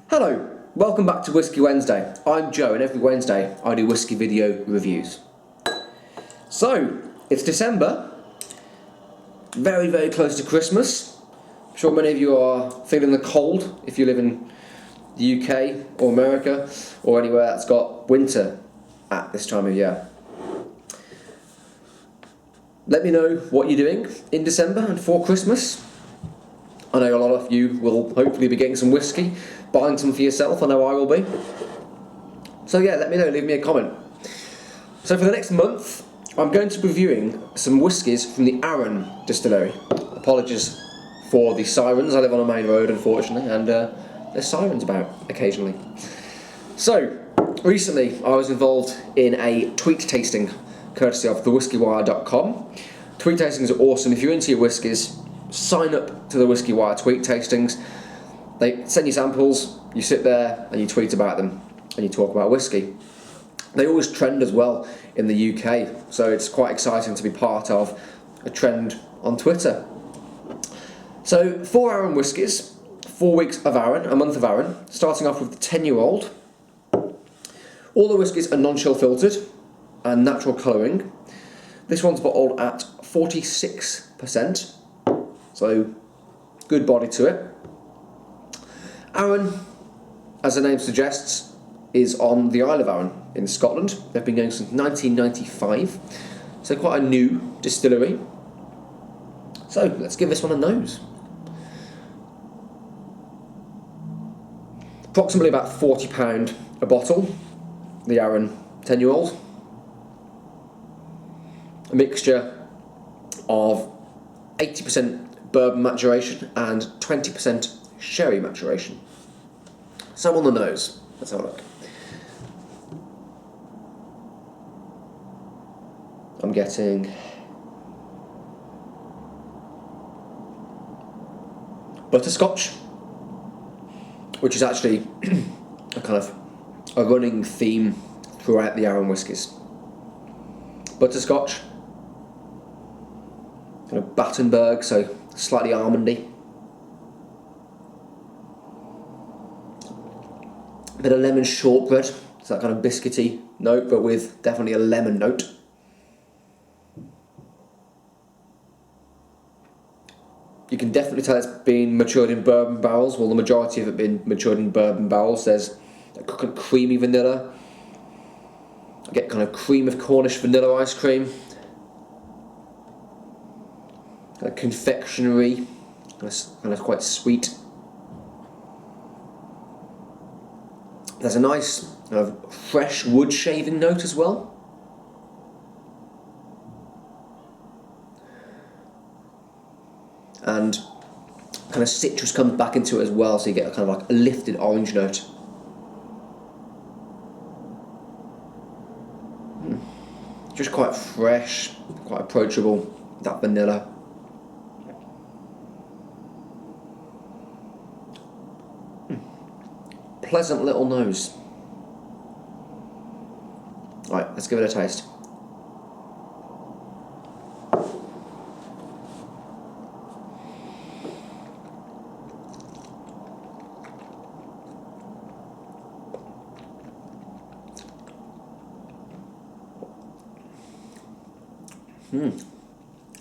Hello, welcome back to Whisky Wednesday. I'm Joe and every Wednesday I do whisky video reviews. So, it's December, very close to Christmas. I'm sure many of you are feeling the cold if you live in the UK or America or anywhere that's got winter at this time of year. Let me know what you're doing in December and for Christmas. I know a lot of you will hopefully be getting some whisky, buying some for yourself. I know I will be. So yeah, let me know, leave me a comment. So for the next month, I'm going to be reviewing some whiskies from the Arran distillery. Apologies for the sirens, I live on a main road unfortunately, and there's sirens about occasionally. So, recently I was involved in a tweet tasting courtesy of thewhiskywire.com. Tweet tastings are awesome. If you're into your whiskies, sign up to the Whisky Wire tweet tastings. They send you samples, you sit there and you tweet about them and you talk about whiskey. They always trend as well in the UK, so it's quite exciting to be part of a trend on Twitter. So 4 Arran whiskies, 4 weeks of Arran, a month of Arran, starting off with the 10-year-old. All the whiskies are non-chill filtered and natural colouring. This one's bottled at 46%, so good body to it. Arran, as the name suggests, is on the Isle of Arran in Scotland. They've been going since 1995, so quite a new distillery. So let's give this one a nose. Approximately about £40 a bottle, the Arran 10-year-old. A mixture of 80% bourbon maturation and 20% sherry maturation. So on the nose, let's have a look. I'm getting butterscotch, which is actually a kind of a running theme throughout the Arran whiskies. Butterscotch, kind of Battenberg, so slightly almondy. A bit of lemon shortbread, so that kind of biscuity note, but with definitely a lemon note. You can definitely tell it's been matured in bourbon barrels. Well, the majority of it been matured in bourbon barrels. There's a kind of creamy vanilla. I get kind of cream of Cornish vanilla ice cream. Kind of confectionery, kind of quite sweet. There's a nice kind of fresh wood shaving note as well. And kind of citrus comes back into it as well, so you get a kind of like a lifted orange note. Just quite fresh, quite approachable, that vanilla. Pleasant little nose. Right, let's give it a taste.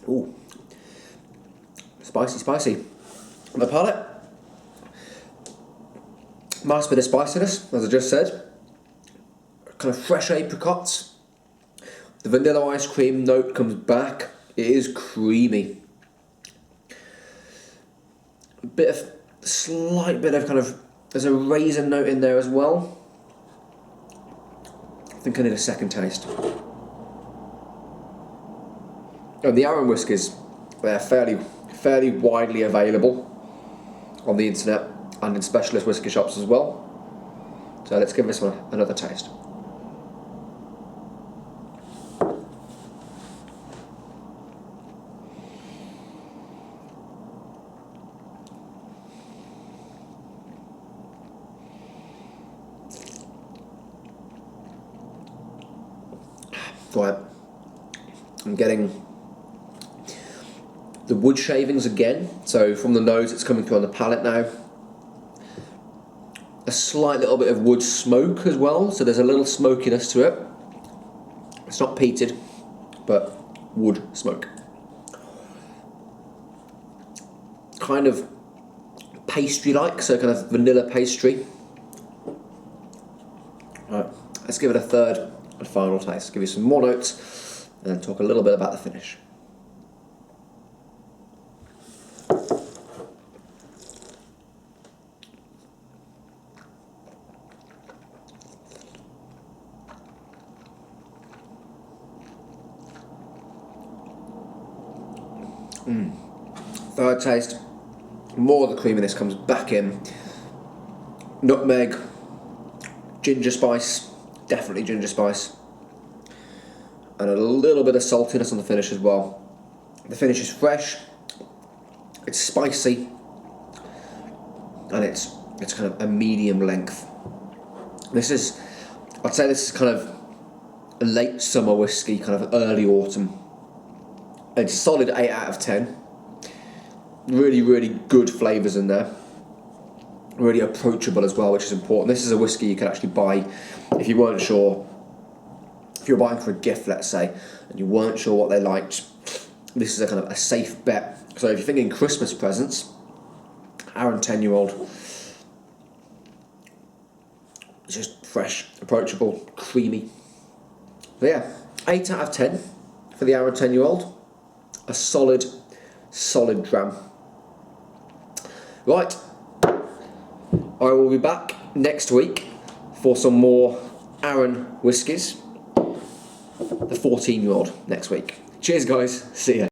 Ooh, spicy. On the palate, nice bit of spiciness, as I just said. Kind of fresh apricots. The vanilla ice cream note comes back. It is creamy. Slight bit of kind of, there's a raisin note in there as well. I think I need a second taste. And the Arran whiskies, they're fairly widely available on the internet and in specialist whisky shops as well. So let's give this one another taste. Right, I'm getting the wood shavings again, so from the nose it's coming through on the palate now. a slight little bit of wood smoke as well, so there's a little smokiness to it. It's not peated, but wood smoke. Kind of pastry-like, so kind of vanilla pastry. Right, let's give it a third and final taste. Give you some more notes and then talk a little bit about the finish. Third taste, more of the creaminess comes back in. Nutmeg, ginger spice, definitely ginger spice, and a little bit of saltiness on the finish as well. The finish is fresh, it's spicy, and it's kind of a medium length. I'd say this is kind of a late summer whiskey, kind of early autumn. It's a solid 8 out of 10. Really, really good flavours in there. Really approachable as well, which is important. This is a whiskey you could actually buy if you weren't sure. If you're buying for a gift, let's say, and you weren't sure what they liked, this is a kind of a safe bet. So if you're thinking Christmas presents, Arran 10-year-old, it's just fresh, approachable, creamy. So yeah, 8 out of 10 for the Arran 10-year-old. A solid dram. Right, I will be back next week for some more Arran whiskies. The 14-year-old next week. Cheers guys, see ya.